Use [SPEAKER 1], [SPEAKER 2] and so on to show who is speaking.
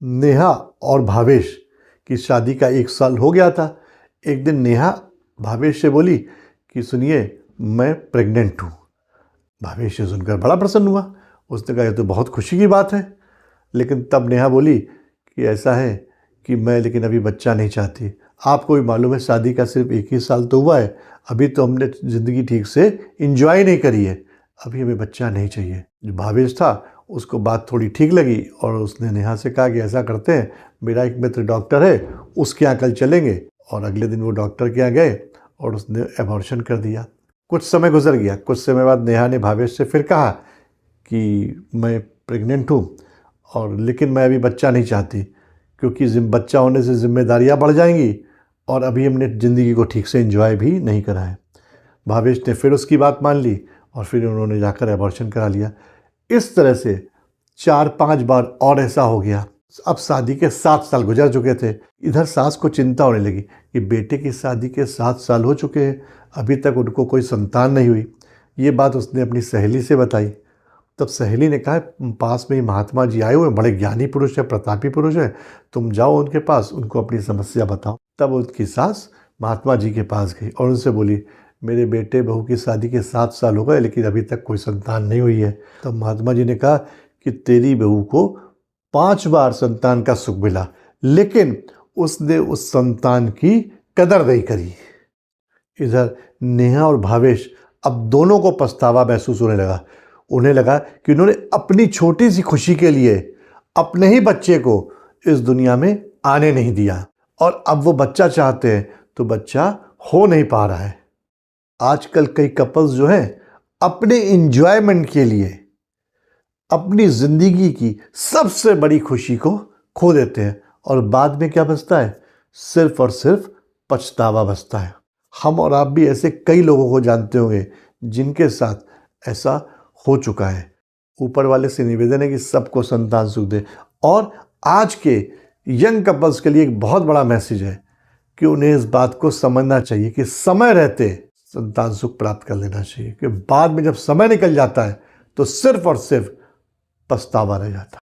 [SPEAKER 1] नेहा और भावेश की शादी का 1 साल हो गया था। एक दिन नेहा भावेश से बोली कि सुनिए, मैं प्रेग्नेंट हूँ। भावेश ने सुनकर बड़ा प्रसन्न हुआ। उसने कहा, यह तो बहुत खुशी की बात है। लेकिन तब नेहा बोली कि ऐसा है कि मैं लेकिन अभी बच्चा नहीं चाहती। आपको भी मालूम है, शादी का सिर्फ 1 ही साल तो हुआ है। अभी तो हमने ज़िंदगी ठीक से इंजॉय नहीं करी है। अभी हमें बच्चा नहीं चाहिए। जो भावेश था उसको बात थोड़ी ठीक लगी और उसने नेहा से कहा कि ऐसा करते हैं, मेरा एक मित्र डॉक्टर है, उसके यहाँ कल चलेंगे। और अगले दिन वो डॉक्टर के यहाँ गए और उसने एबॉर्शन कर दिया। कुछ समय गुजर गया। कुछ समय बाद नेहा ने भावेश से फिर कहा कि मैं प्रेग्नेंट हूँ और लेकिन मैं अभी बच्चा नहीं चाहती, क्योंकि बच्चा होने से जिम्मेदारियाँ बढ़ जाएंगी और अभी हमने ज़िंदगी को ठीक से एंजॉय भी नहीं करा है। भावेश ने फिर उसकी बात मान ली और फिर उन्होंने जाकर एबॉर्शन करा लिया। इस तरह से 4-5 बार और ऐसा हो गया। अब शादी के 7 साल गुजर चुके थे। इधर सास को चिंता होने लगी कि बेटे की शादी के 7 साल हो चुके हैं, अभी तक उनको कोई संतान नहीं हुई। ये बात उसने अपनी सहेली से बताई। तब सहेली ने कहा, पास में ही महात्मा जी आए हुए हैं, बड़े ज्ञानी पुरुष हैं, प्रतापी पुरुष हैं, तुम जाओ उनके पास, उनको अपनी समस्या बताओ। तब उसकी सास महात्मा जी के पास गई और उनसे बोली, मेरे बेटे बहू की शादी के 7 साल हो गए लेकिन अभी तक कोई संतान नहीं हुई है। तब महात्मा जी ने कहा कि तेरी बहू को 5 बार संतान का सुख मिला, लेकिन उसने उस संतान की कदर नहीं करी। इधर नेहा और भावेश अब दोनों को पछतावा महसूस होने लगा। उन्हें लगा कि उन्होंने अपनी छोटी सी खुशी के लिए अपने ही बच्चे को इस दुनिया में आने नहीं दिया और अब वो बच्चा चाहते हैं तो बच्चा हो नहीं पा रहा है। आजकल कई कपल्स जो हैं अपने इंजॉयमेंट के लिए अपनी ज़िंदगी की सबसे बड़ी खुशी को खो देते हैं और बाद में क्या बचता है? सिर्फ और सिर्फ पछतावा बचता है। हम और आप भी ऐसे कई लोगों को जानते होंगे जिनके साथ ऐसा हो चुका है। ऊपर वाले से निवेदन है कि सबको संतान सुख दे। और आज के यंग कपल्स के लिए एक बहुत बड़ा मैसेज है कि उन्हें इस बात को समझना चाहिए कि समय रहते संतान सुख प्राप्त कर लेना चाहिए, कि बाद में जब समय निकल जाता है तो सिर्फ और सिर्फ पछतावा रह जाता है।